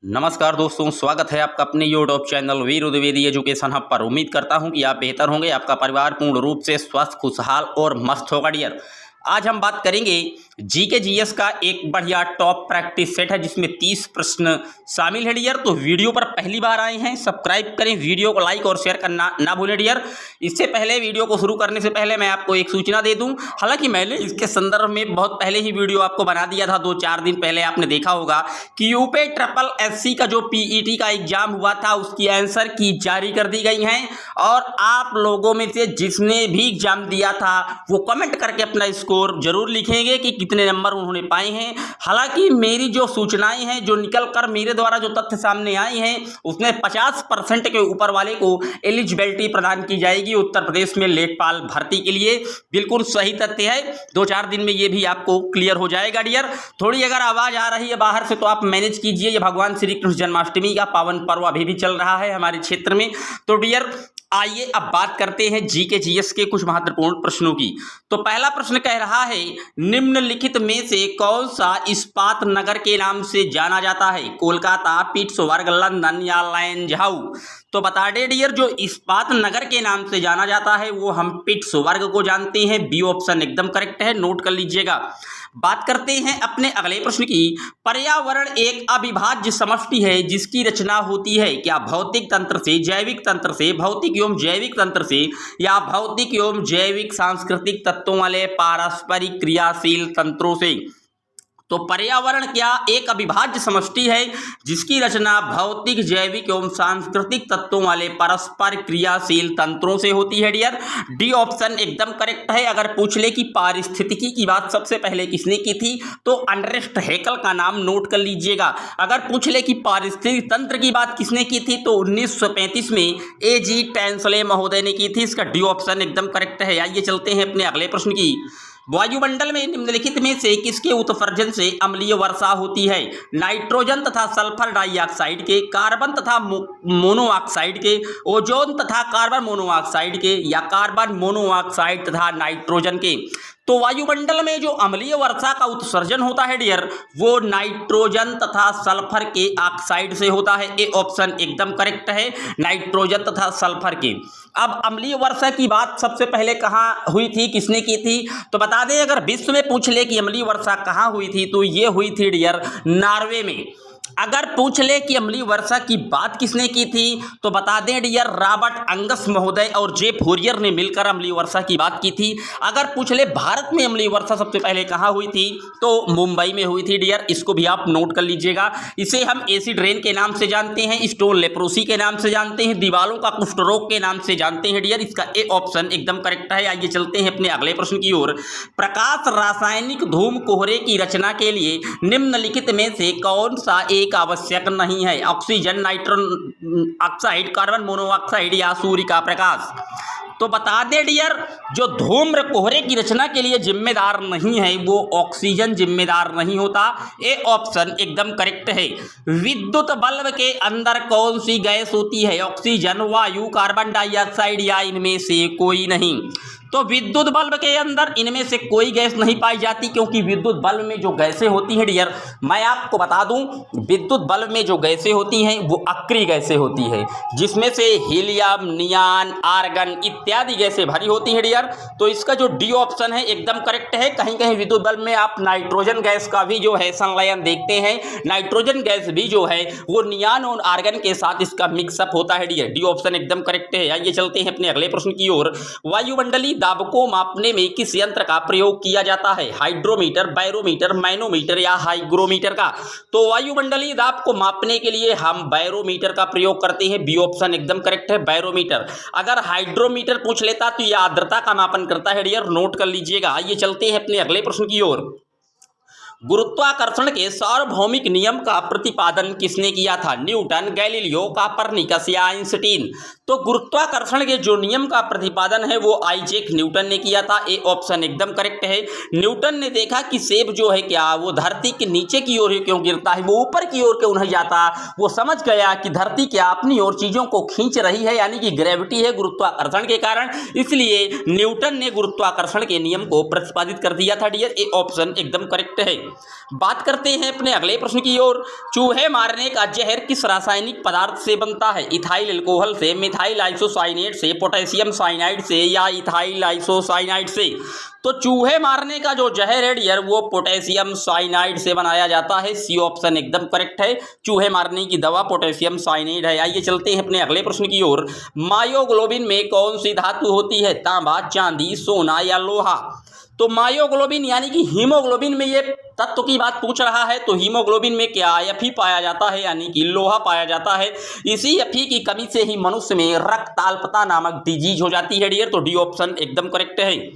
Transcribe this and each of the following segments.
नमस्कार दोस्तों, स्वागत है आपका अपने यूट्यूब चैनल वीर द्विवेदी एजुकेशन हब पर। उम्मीद करता हूं कि आप बेहतर होंगे, आपका परिवार पूर्ण रूप से स्वस्थ, खुशहाल और मस्त होगा डियर। आज हम बात करेंगे जीके जीएस का एक बढ़िया टॉप प्रैक्टिस सेट है जिसमें 30 प्रश्न शामिल है डियर। तो वीडियो पर पहली बार आए हैं, सब्सक्राइब करें, वीडियो को लाइक और शेयर करना ना भूलें डियर। इससे पहले वीडियो को शुरू करने से पहले मैं आपको एक सूचना दे दूं। हालांकि मैंने इसके संदर्भ में बहुत पहले ही वीडियो आपको बना दिया था, 2-4 दिन पहले आपने देखा होगा कि यूपी ट्रिपल एससी का जो पीईटी का एग्जाम हुआ था उसकी आंसर की जारी कर दी गई हैं। और आप लोगों में से जिसने भी एग्जाम दिया था वो कमेंट करके अपना स्कोर जरूर लिखेंगे कि कितने नंबर उन्होंने पाए हैं। हालांकि मेरी जो सूचनाएं हैं, जो निकल कर मेरे द्वारा जो तथ्य सामने आए हैं, उसमें 50% के ऊपर वाले को एलिजिबिलिटी प्रदान की जाएगी उत्तर प्रदेश में लेखपाल भर्ती के लिए। बिल्कुल सही तथ्य है, 2-4 दिन में ये भी आपको क्लियर हो जाएगा डियर। थोड़ी अगर आवाज आ रही है बाहर से तो आप मैनेज कीजिए, ये भगवान श्री कृष्ण जन्माष्टमी का पावन पर्व अभी भी चल रहा है हमारे क्षेत्र में। तो डियर आइए अब बात करते हैं जीके जीएस के कुछ महत्वपूर्ण प्रश्नों की। तो पहला प्रश्न कह रहा है, निम्नलिखित में से कौन सा इस्पात नगर के नाम से जाना जाता है? कोलकाता, पिट्सबर्ग, लंदन या लैंजहाउ? तो बता दे डियर, जो इस्पात नगर के नाम से जाना जाता है वो हम पिट्सबर्ग को जानते हैं। बी ऑप्शन एकदम करेक्ट है, नोट कर लीजिएगा। बात करते हैं अपने अगले प्रश्न की। पर्यावरण एक अविभाज्य समष्टि है जिसकी रचना होती है क्या भौतिक तंत्र से, जैविक तंत्र से, भौतिक एवं जैविक तंत्र से या भौतिक एवं जैविक सांस्कृतिक तत्वों वाले पारस्परिक क्रियाशील तंत्रों से? तो पर्यावरण क्या एक अविभाज्य समष्टि है जिसकी रचना भौतिक, जैविक एवं सांस्कृतिक तत्वों वाले परस्पर क्रियाशील तंत्रों से होती है डियर। डी ऑप्शन एकदम करेक्ट है। अगर पूछ ले कि पारिस्थितिकी की बात सबसे पहले किसने की थी तो अर्नेस्ट हैकेल का नाम नोट कर लीजिएगा। अगर पूछ ले कि पारिस्थितिक तंत्र की बात किसने की थी तो 1935 में ए.जी. टैंसले महोदय ने की थी। इसका डी ऑप्शन एकदम करेक्ट है। आइए चलते हैं अपने अगले प्रश्न की। वायुमंडल में निम्नलिखित में से किसके उत्सर्जन से अम्लीय वर्षा होती है? नाइट्रोजन तथा सल्फर डाइऑक्साइड के, कार्बन तथा मोनोऑक्साइड के, ओजोन तथा कार्बन मोनोऑक्साइड के या कार्बन मोनोऑक्साइड तथा नाइट्रोजन के? तो वायुमंडल में जो अम्लीय वर्षा का उत्सर्जन होता है डियर वो नाइट्रोजन तथा सल्फर के ऑक्साइड से होता है। ए ऑप्शन एकदम करेक्ट है, नाइट्रोजन तथा सल्फर के। अब अम्लीय वर्षा की बात सबसे पहले कहाँ हुई थी, किसने की थी? तो बता दें, अगर विश्व में पूछ ले कि अम्लीय वर्षा कहाँ हुई थी तो ये हुई थी डियर नॉर्वे में। अगर पूछ ले कि अम्लीय वर्षा की बात किसने की थी तो बता दें डियर रॉबर्ट अंगस महोदय और जे फोरियर ने मिलकर अम्लीय वर्षा की बात की थी। अगर पूछ ले भारत में अम्लीय वर्षा सबसे पहले कहाँ हुई थी तो मुंबई में हुई थी डियर। इसको भी आप नोट कर लीजिएगा। इसे हम एसिड रेन के नाम से जानते हैं, स्टोन लेप्रोसी के नाम से जानते हैं, दीवालों का कुष्ठ रोग के नाम से जानते हैं डियर। इसका ए ऑप्शन एकदम करेक्ट है। आइए चलते हैं अपने अगले प्रश्न की ओर। प्रकाश रासायनिक धूम कोहरे की रचना के लिए निम्नलिखित में से कौन सा एक आवश्यक नहीं है? Oxygen, nitrogen oxide, carbon monoxide या सूर्य का प्रकाश? तो बता दे डियर, जो धूम्र कोहरे की रचना के लिए जिम्मेदार नहीं है वो ऑक्सीजन जिम्मेदार नहीं होता। ए ऑप्शन एकदम करेक्ट है। विद्युत बल्ब के अंदर कौन सी गैस होती है? ऑक्सीजन, वायु, कार्बन डाइऑक्साइड या इनमें से कोई नहीं? तो विद्युत बल्ब के अंदर इनमें से कोई गैस नहीं पाई जाती, क्योंकि विद्युत बल्ब में जो गैसें होती हैं डियर, मैं आपको बता दूं, विद्युत बल्ब में जो गैसें होती हैं वो अक्रिय गैसें होती हैं जिसमें से हीलियम, नियान, आर्गन इत्यादि गैसें भरी होती हैं डियर। तो इसका जो डी ऑप्शन है एकदम करेक्ट है। कहीं कहीं विद्युत बल्ब में आप नाइट्रोजन गैस का भी जो है संलयन देखते हैं। नाइट्रोजन गैस भी जो है वो नियान और आर्गन के साथ इसका मिक्सअप होता है डियर। डी ऑप्शन एकदम करेक्ट है। आइए चलते हैं अपने अगले प्रश्न की ओर। वायुमंडलीय दाब को मापने में किस यंत्र का प्रयोग किया जाता है? हाइड्रोमीटर, बैरोमीटर, मैनोमीटर या हाइग्रोमीटर का? तो वायुमंडलीय दाब को मापने के लिए हम बैरोमीटर का प्रयोग करते हैं। बी ऑप्शन एकदम करेक्ट है, बैरोमीटर। अगर हाइड्रोमीटर पूछ लेता तो यह आर्द्रता का मापन करता है डियर, नोट कर लीजिएगा। आइए चलते हैं अपने अगले प्रश्न की ओर। गुरुत्वाकर्षण के सार्वभौमिक नियम का प्रतिपादन किसने किया था? न्यूटन, गैलीलियो, कोपरनिकस या आइंस्टीन? तो गुरुत्वाकर्षण के जो नियम का प्रतिपादन है वो आइजैक न्यूटन ने किया था। ए ऑप्शन एकदम करेक्ट है। न्यूटन ने देखा कि सेब जो है क्या वो धरती के नीचे की ओर क्यों गिरता है, वो ऊपर की ओर क्यों नहीं जाता। वो समझ गया कि धरती क्या अपनी ओर चीजों को खींच रही है, यानी कि ग्रेविटी है गुरुत्वाकर्षण के कारण। इसलिए न्यूटन ने गुरुत्वाकर्षण के नियम को प्रतिपादित कर दिया था डियर। ए ऑप्शन एकदम करेक्ट है। बात करते हैं अपने अगले प्रश्न की ओर। चूहे मारने का जहर किस रासायनिक पदार्थ से बनता है? इथाइल अल्कोहल से, मिथाइल आइसोसाइनेट से, पोटेशियम साइनाइड से या इथाइल आइसोसाइनाइड से? तो चूहे मारने का जो जहर है डियर वो पोटेशियम साइनाइड से बनाया जाता है। सी ऑप्शन एकदम करेक्ट है। चूहे मारने की दवा पोटेशियम साइनाइड है। आइए चलते हैं अपने अगले प्रश्न की ओर। मायोग्लोबिन में कौन सी धातु होती है? तांबा, चांदी, सोना या लोहा? तो मायोग्लोबिन यानी कि हीमोग्लोबिन में ये तत्व की बात पूछ रहा है, तो हीमोग्लोबिन में क्या Fe पाया जाता है यानी कि लोहा पाया जाता है। इसी Fe की कमी से ही मनुष्य में रक्ताल्पता नामक डिजीज हो जाती है डियर। तो डी ऑप्शन एकदम करेक्ट है।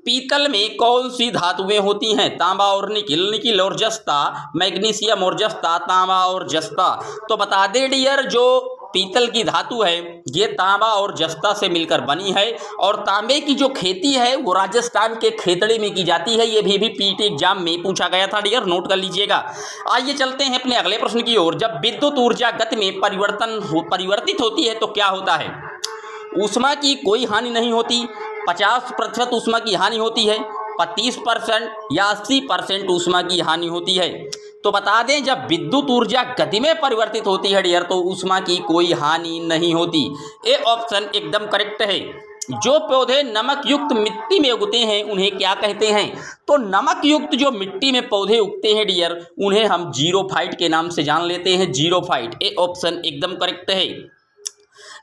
पीतल में कौन सी धातुएं होती हैं? तांबा और निकिल, निकिल और जस्ता, मैग्नीशियम और जस्ता, तांबा और जस्ता। तो बता दे डियर जो पीतल की धातु है ये तांबा और जस्ता से मिलकर बनी है और तांबे की जो खेती है वो राजस्थान के खेतड़े में की जाती है। ये भी पीटी एग्जाम में पूछा गया था डियर, नोट कर लीजिएगा। आइए चलते हैं अपने अगले प्रश्न की ओर। जब विद्युत ऊर्जा गति में परिवर्तित होती है तो क्या होता है? ऊष्मा की कोई हानि नहीं होती, 50% ऊष्मा की हानि होती है, 35% या 80% ऊष्मा की हानि होती है। तो बता दें जब विद्युत ऊर्जा गति में परिवर्तित होती है डियर तो ऊष्मा की कोई हानि नहीं होती। ए ऑप्शन एकदम करेक्ट है। जो पौधे नमक युक्त मिट्टी में उगते हैं उन्हें क्या कहते हैं? तो नमक युक्त जो मिट्टी में पौधे उगते हैं डियर उन्हें हम जीरोफाइट के नाम से जान लेते हैं, जीरोफाइट। ए ऑप्शन एकदम करेक्ट है।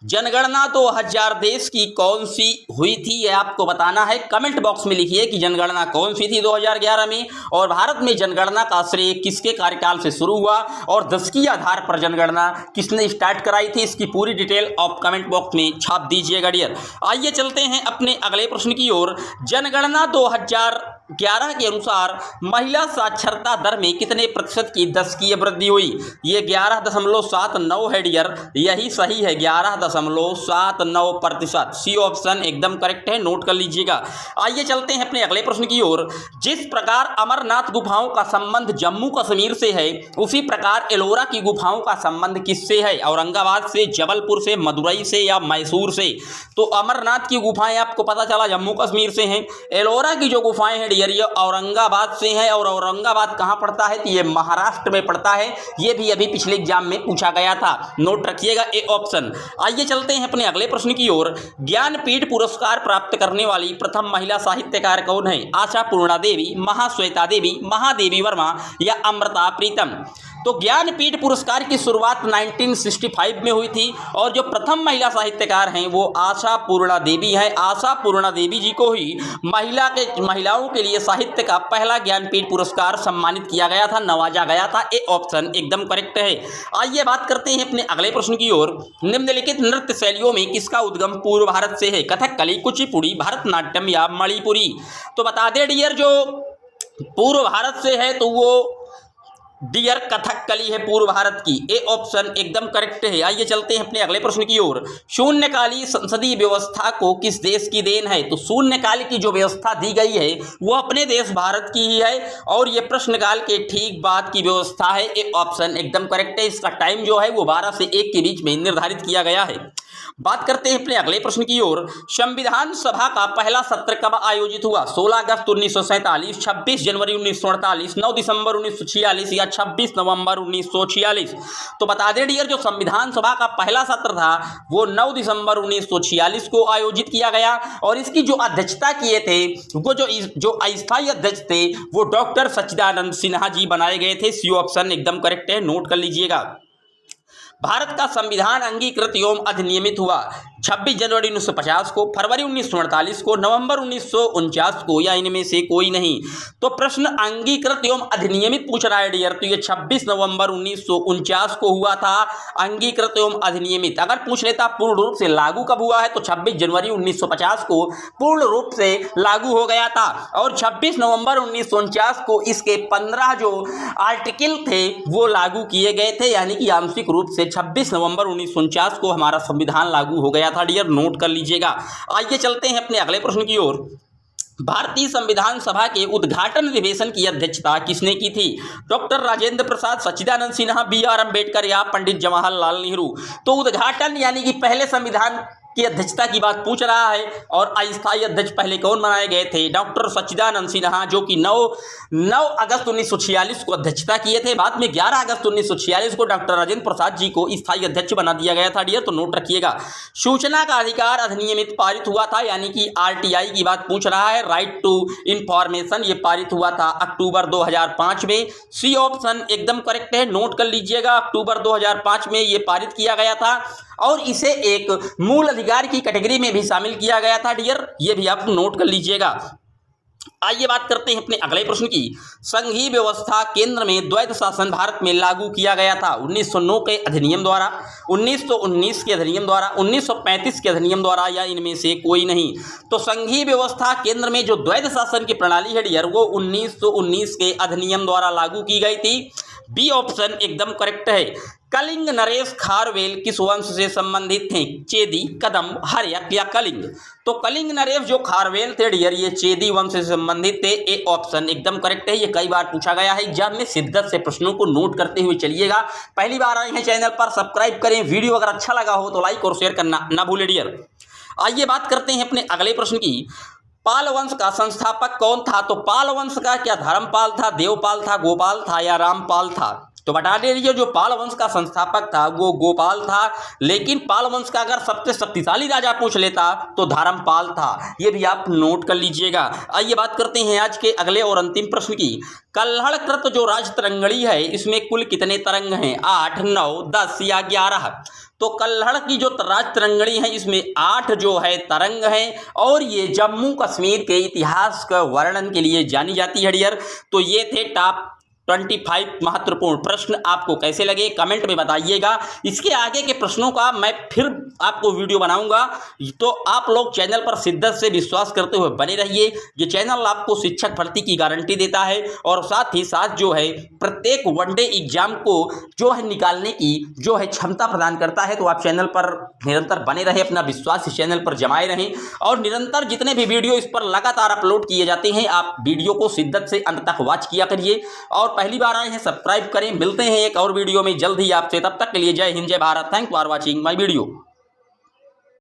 जनगणना 2000 देश की कौन सी हुई थी ये आपको बताना है। कमेंट बॉक्स में लिखिए कि जनगणना कौन सी थी 2011 में और भारत में जनगणना का श्रेय किसके कार्यकाल से शुरू हुआ और दशकीय आधार पर जनगणना किसने स्टार्ट कराई थी। इसकी पूरी डिटेल आप कमेंट बॉक्स में छाप दीजिएगा डियर। आइए चलते हैं अपने अगले प्रश्न की ओर। जनगणना 2011 के अनुसार महिला साक्षरता दर में कितने प्रतिशत की दशकीय वृद्धि हुई? ये 11.79 है डियर, यही सही है, 11.79%। सी ऑप्शन एकदम करेक्ट है, नोट कर लीजिएगा। आइए चलते हैं अपने अगले प्रश्न की ओर। जिस प्रकार अमरनाथ गुफाओं का संबंध जम्मू कश्मीर से है उसी प्रकार एलोरा की गुफाओं का संबंध किससे है? औरंगाबाद से, जबलपुर से, मदुरई से या मैसूर से? तो अमरनाथ की गुफाएं आपको पता चला जम्मू कश्मीर से हैं। एलोरा की जो गुफाएं हैं डियर ये औरंगाबाद से हैं और औरंगाबाद कहां पड़ता है? तो ये महाराष्ट्र में पड़ता है। ये भी अभी पिछले एग्जाम में पूछा गया था, नोट रखिएगा ए ऑप्शन। आइए चलते हैं अपने अगले प्रश्न की ओर। ज्ञानपीठ पुरस्कार प्राप्त करने वाली प्रथम महिला साहित्यकार कौन है? आशा पूर्णा देवी, महाश्वेता देवी, महादेवी वर्मा या अमृता प्रीतम? तो ज्ञानपीठ पुरस्कार की शुरुआत 1965 में हुई थी और जो प्रथम महिला साहित्यकार हैं वो आशा पूर्णा देवी हैं। आशा पूर्णा देवी जी को ही महिलाओं के लिए साहित्य का पहला ज्ञानपीठ पुरस्कार सम्मानित किया गया था, नवाजा गया था। ए ऑप्शन एकदम करेक्ट है। आइए बात करते हैं अपने अगले प्रश्न की ओर। निम्नलिखित नृत्य शैलियों में किसका उद्गम पूर्व भारत से है? कथकली, कुचिपुड़ी, भरतनाट्यम या मणिपुरी? तो बता दें डियर जो पूर्व भारत से है तो वो डियर कथकली है पूर्व भारत की। ए ऑप्शन एकदम करेक्ट है। आइए चलते हैं अपने अगले प्रश्न की ओर। शून्यकालीन संसदीय व्यवस्था को किस देश की देन है? तो शून्यकाल की जो व्यवस्था दी गई है वो अपने देश भारत की ही है और ये प्रश्नकाल के ठीक बाद की व्यवस्था है। ए ऑप्शन एकदम करेक्ट है। इसका टाइम जो है वो 12 से 1 के बीच में निर्धारित किया गया है। बात करते हैं अपने अगले प्रश्न की ओर। संविधान सभा का पहला सत्र कब आयोजित हुआ? 16 अगस्त 1947, 26 जनवरी 1948, 9 दिसंबर 1946 या 26 नवंबर 1946? तो बता दें डियर जो संविधान सभा का पहला सत्र था वो 9 दिसंबर 1946 को आयोजित किया गया और इसकी जो अध्यक्षता किए थे वो जो अस्थायी अध्यक्ष थे वो डॉक्टर सच्चिदानंद सिन्हा जी बनाए गए थे। सी ऑप्शन एकदम करेक्ट है, नोट कर लीजिएगा। भारत का संविधान अंगीकृत एवं अधिनियमित हुआ 26 जनवरी 1950 को, फरवरी 1948 को, नवंबर 1949 को या इनमें से कोई नहीं? तो प्रश्न अंगीकृत एवं अधिनियमित पूछ रहा है डियर, तो ये 26 नवंबर 1949 को हुआ था अंगीकृत एवं अधिनियमित। अगर पूछ लेता पूर्ण रूप से लागू कब हुआ है तो 26 जनवरी 1950 को पूर्ण रूप से लागू हो गया था और 26 नवंबर 1949 को इसके 15 जो आर्टिकल थे वो लागू किए गए थे, यानी कि आंशिक रूप से 26 नवंबर 1949 को हमारा संविधान लागू हो गया था डियर, नोट कर लीजिएगा। आइए चलते हैं अपने अगले प्रश्न की ओर। भारतीय संविधान सभा के उद्घाटन अधिवेशन की अध्यक्षता किसने की थी? Doctor Rajendra Prasad, Sachchidanand Sinha, B R Ambedkar या पंडित जवाहरलाल नेहरू? तो उद्घाटन यानी कि पहले संविधान की अध्यक्षता की बात पूछ रहा है। और अस्थायी अध्यक्ष पहले कौन बनाए गए थे? डॉक्टर सच्चिदानंद सिन्हा, जो कि 9 अगस्त 1946 को अध्यक्षता किए थे। बाद में 11 अगस्त 1946 को डॉक्टर राजेंद्र प्रसाद जी को स्थायी अध्यक्ष बना दिया गया था डियर, तो नोट रखिएगा। सूचना का अधिकार अधिनियम पारित हुआ था, यानी कि आरटीआई की बात पूछ रहा है, राइट टू इंफॉर्मेशन, ये पारित हुआ था अक्टूबर 2005 में। सी ऑप्शन एकदम करेक्ट है, नोट कर लीजिएगा। अक्टूबर 2005 में ये पारित किया गया था और इसे एक मूल अधिकार की कैटेगरी में भी शामिल किया गया था डियर, ये भी आप नोट कर लीजिएगा। आइए बात करते हैं अपने अगले प्रश्न की। संघीय व्यवस्था केंद्र में द्वैध शासन भारत में लागू किया गया था 1909 के अधिनियम द्वारा, 1919 के अधिनियम द्वारा, 1935 के अधिनियम द्वारा, या इनमें से कोई नहीं। तो संघीय व्यवस्था केंद्र में जो द्वैध शासन की प्रणाली है डियर, वो 1919 के अधिनियम द्वारा लागू की गई थी। बी ऑप्शन एकदम करेक्ट है। कलिंग नरेश खारवेल किस वंश से संबंधित थे? चेदी, कदम, हर्यक या कलिंग? तो कलिंग नरेश जो खारवेल थे डियर, ये चेदी वंश से संबंधित थे। ए ऑप्शन एकदम करेक्ट है। ये कई बार पूछा गया है एग्जाम में, शिद्दत से प्रश्नों को नोट करते हुए चलिएगा। पहली बार आए हैं चैनल पर, सब्सक्राइब करें। वीडियो अगर अच्छा लगा हो तो लाइक और शेयर करना ना भूलें डियर। आइए बात करते हैं अपने अगले प्रश्न की। पाल वंश का संस्थापक कौन था? तो पाल वंश का क्या धर्मपाल था, देवपाल था, गोपाल था या रामपाल था? तो बता दीजिए, जो पाल वंश का संस्थापक था वो गोपाल था, लेकिन पाल वंश का अगर सबसे शक्तिशाली राजा पूछ लेता तो धर्मपाल था, ये भी आप नोट कर लीजिएगा। आइए बात करते हैं आज के अगले और अंतिम प्रश्न की। कल्हड़ कृत जो राजतरंगिणी है, इसमें कुल कितने तरंग हैं? 8, 9, 10 या 11? तो कल्हड़ की जो राजतरंगिणी है, इसमें 8 जो है तरंग हैं और ये जम्मू कश्मीर के इतिहास का वर्णन के लिए जानी जाती है डियर। तो ये थे टॉप 25 महत्वपूर्ण प्रश्न। आपको कैसे लगे कमेंट में बताइएगा। इसके आगे के प्रश्नों का मैं फिर आपको वीडियो बनाऊंगा, तो आप लोग चैनल पर शिद्दत से विश्वास करते हुए बने रहिए। ये चैनल आपको शिक्षक भर्ती की गारंटी देता है और साथ ही साथ जो है प्रत्येक वनडे एग्जाम को जो है निकालने की जो है क्षमता प्रदान करता है। तो आप चैनल पर निरंतर बने रहे, अपना विश्वास इस चैनल पर जमाए रहें और निरंतर जितने भी वीडियो इस पर लगातार अपलोड किए जाते हैं, आप वीडियो को शिद्दत से अंत तक वॉच किया करिए। और पहली बार आए हैं सब्सक्राइब करें। मिलते हैं एक और वीडियो में जल्द ही आपसे, तब तक के लिए जय हिंद, जय Bharat. Thank for watching my video.